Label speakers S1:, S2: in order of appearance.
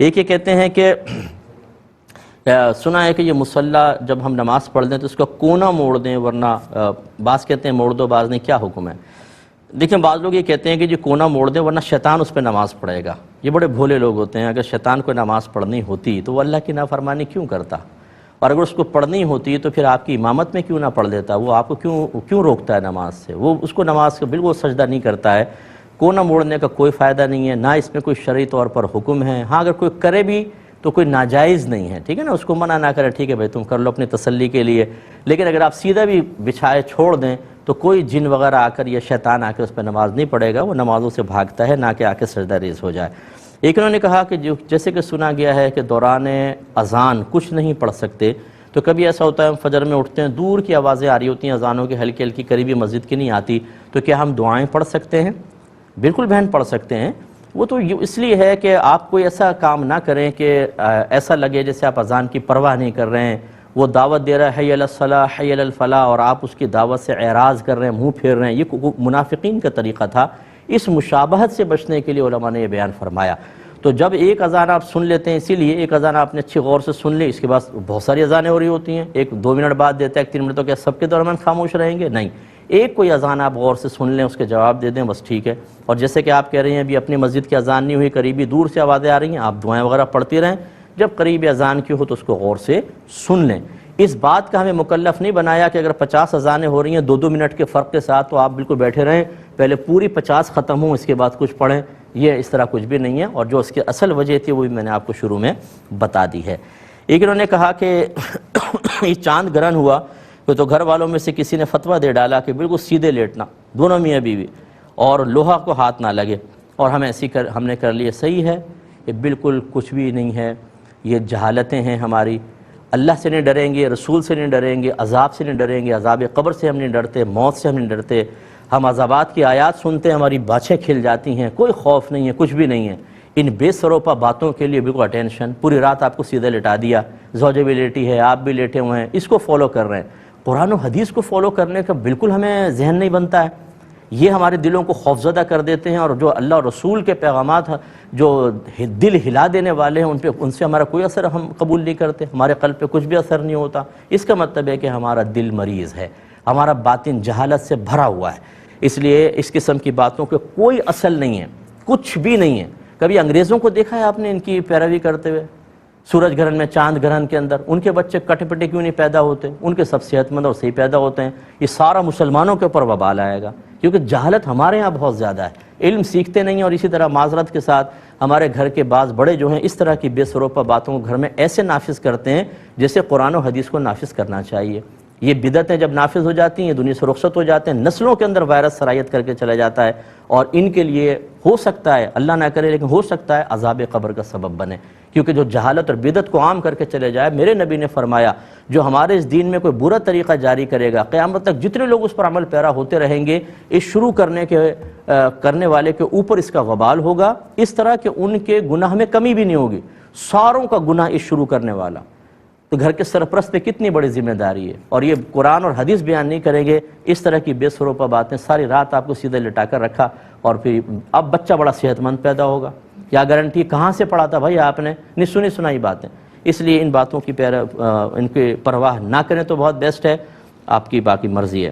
S1: ایک یہ کہتے ہیں کہ سنا ہے کہ یہ مصلی جب ہم نماز پڑھ دیں تو اس کا کونا موڑ دیں، ورنہ بعض کہتے ہیں موڑ دو، بعض نہیں، کیا حکم ہے؟ دیکھیں بعض لوگ یہ کہتے ہیں کہ یہ کونا موڑ دیں ورنہ شیطان اس پہ نماز پڑھے گا۔ یہ بڑے بھولے لوگ ہوتے ہیں، اگر شیطان کو نماز پڑھنی ہوتی تو وہ اللہ کی نافرمانی کیوں کرتا، اور اگر اس کو پڑھنی ہوتی تو پھر آپ کی امامت میں کیوں نہ پڑھ دیتا، وہ آپ کو کیوں روکتا ہے نماز سے؟ وہ اس کو نماز کا بالکل سجدہ نہیں کرتا ہے۔ کونا موڑنے کا کوئی فائدہ نہیں ہے، نہ اس میں کوئی شرعی طور پر حکم ہے۔ ہاں اگر کوئی کرے بھی تو کوئی ناجائز نہیں ہے، ٹھیک ہے نا، اس کو منع نہ کرے، ٹھیک ہے بھائی تم کر لو اپنی تسلی کے لیے، لیکن اگر آپ سیدھا بھی بچھائے چھوڑ دیں تو کوئی جن وغیرہ آ کر یا شیطان آ کے اس پہ نماز نہیں پڑھے گا، وہ نمازوں سے بھاگتا ہے، نہ کہ آ کے سجدہ ریز ہو جائے۔ ایک انہوں نے کہا کہ جیسے کہ سنا گیا ہے کہ دوران اذان کچھ نہیں پڑھ سکتے، تو کبھی ایسا ہوتا ہے ہم فجر میں اٹھتے ہیں، دور کی آوازیں آ رہی ہوتی ہیں اذانوں کی، ہلکی ہلکی، قریبی مسجد کی نہیں آتی، تو کیا ہم دعائیں پڑھ سکتے ہیں؟ بالکل بہن پڑھ سکتے ہیں۔ وہ تو اس لیے ہے کہ آپ کوئی ایسا کام نہ کریں کہ ایسا لگے جیسے آپ اذان کی پرواہ نہیں کر رہے ہیں، وہ دعوت دے رہا ہے حی علی الصلاح حی علی الفلاح، اور آپ اس کی دعوت سے اعراض کر رہے ہیں، منہ پھیر رہے ہیں۔ یہ منافقین کا طریقہ تھا۔ اس مشابہت سے بچنے کے لیے علماء نے یہ بیان فرمایا۔ تو جب ایک اذان آپ سن لیتے ہیں، اسی لیے ایک اذان آپ نے اچھی غور سے سن لی، اس کے بعد بہت ساری اذانیں ہو رہی ہوتی ہیں، ایک 2 منٹ بعد دیتا ہے، 1 3 منٹ، تو کیا سب کے درمیان خاموش رہیں گے؟ نہیں، ایک کوئی اذان آپ غور سے سن لیں، اس کے جواب دے دیں، بس ٹھیک ہے۔ اور جیسے کہ آپ کہہ رہے ہیں ابھی اپنی مسجد کی اذان نہیں ہوئی، قریبی دور سے آوازیں آ رہی ہیں، آپ دعائیں وغیرہ پڑھتی رہیں، جب قریبی اذان کی ہو تو اس کو غور سے سن لیں۔ اس بات کا ہمیں مکلف نہیں بنایا کہ اگر 50 اذانیں ہو رہی ہیں 2 منٹ کے فرق کے ساتھ، تو آپ بالکل بیٹھے رہیں، پہلے پوری 50 ختم ہوں، اس کے بعد کچھ پڑھیں۔ یہ اس طرح کچھ بھی نہیں ہے، اور جو اس کی اصل وجہ تھی وہ بھی میں نے آپ کو شروع میں بتا دی ہے۔ ایک انہوں نے کہا کہ یہ چاند گرہن ہوا تو گھر والوں میں سے کسی نے فتویٰ دے ڈالا کہ بالکل سیدھے لیٹنا، دونوں میاں بیوی، اور لوہا کو ہاتھ نہ لگے، اور ہم نے کر لیے۔ صحیح ہے، یہ بالکل کچھ بھی نہیں ہے، یہ جہالتیں ہیں ہماری۔ اللہ سے نہیں ڈریں گے، رسول سے نہیں ڈریں گے، عذاب سے نہیں ڈریں گے، عذاب قبر سے ہم نہیں ڈرتے، موت سے ہم نہیں ڈرتے، ہم عذابات کی آیات سنتے ہیں ہماری باچھیں کھل جاتی ہیں، کوئی خوف نہیں ہے، کچھ بھی نہیں ہے۔ ان بے سروپا باتوں کے لیے بالکل اٹینشن، پوری رات آپ کو سیدھے لٹا دیا، زوجہ بھی لیٹی ہے، آپ بھی لیٹے ہوئے ہیں، اس کو فالو کر رہے ہیں۔ قرآن و حدیث کو فالو کرنے کا بالکل ہمیں ذہن نہیں بنتا ہے، یہ ہمارے دلوں کو خوفزدہ کر دیتے ہیں، اور جو اللہ اور رسول کے پیغامات جو دل ہلا دینے والے ہیں ان سے ہمارا کوئی اثر ہم قبول نہیں کرتے، ہمارے قلب پہ کچھ بھی اثر نہیں ہوتا۔ اس کا مطلب ہے کہ ہمارا دل مریض ہے، ہمارا باطن جہالت سے بھرا ہوا ہے، اس لیے اس قسم کی باتوں کے کوئی اصل نہیں ہے، کچھ بھی نہیں ہے۔ کبھی انگریزوں کو دیکھا ہے آپ نے ان کی پیروی کرتے ہوئے؟ سورج گرہن میں، چاند گرہن کے اندر ان کے بچے کٹے پٹے کیوں نہیں پیدا ہوتے؟ ان کے سب صحت مند اور صحیح پیدا ہوتے ہیں۔ یہ سارا مسلمانوں کے اوپر وبال آئے گا، کیونکہ جہالت ہمارے ہاں بہت زیادہ ہے، علم سیکھتے نہیں ہیں، اور اسی طرح معذرت کے ساتھ ہمارے گھر کے بعض بڑے جو ہیں اس طرح کی بے سروپا باتوں کو گھر میں ایسے نافذ کرتے ہیں جیسے قرآن و حدیث کو نافذ کرنا چاہیے۔ یہ بدعتیں جب نافذ ہو جاتی ہیں، دنیا سے رخصت ہو جاتے ہیں، نسلوں کے اندر وائرس سرایت کر کے چلا جاتا ہے، اور ان کے لیے ہو سکتا ہے، اللہ نہ کرے لیکن ہو سکتا ہے عذاب قبر کا سبب بنے، کیونکہ جو جہالت اور بدعت کو عام کر کے چلے جائے۔ میرے نبی نے فرمایا جو ہمارے اس دین میں کوئی برا طریقہ جاری کرے گا، قیامت تک جتنے لوگ اس پر عمل پیرا ہوتے رہیں گے، اس شروع کرنے والے کے اوپر اس کا وبال ہوگا، اس طرح کہ ان کے گناہ میں کمی بھی نہیں ہوگی، ساروں کا گناہ اس شروع کرنے والا۔ تو گھر کے سرپرست پہ کتنی بڑی ذمہ داری ہے، اور یہ قرآن اور حدیث بیان نہیں کریں گے، اس طرح کی بے سروپا باتیں ساری رات آپ کو سیدھے لٹا کر رکھا، اور پھر اب بچہ بڑا صحت مند پیدا ہوگا، کیا گارنٹی؟ کہاں سے پڑھا تھا بھائی آپ نے؟ نہیں سنی سنائی باتیں۔ اس لیے ان باتوں کی ان کی پرواہ نہ کریں تو بہت بیسٹ ہے، آپ کی باقی مرضی ہے۔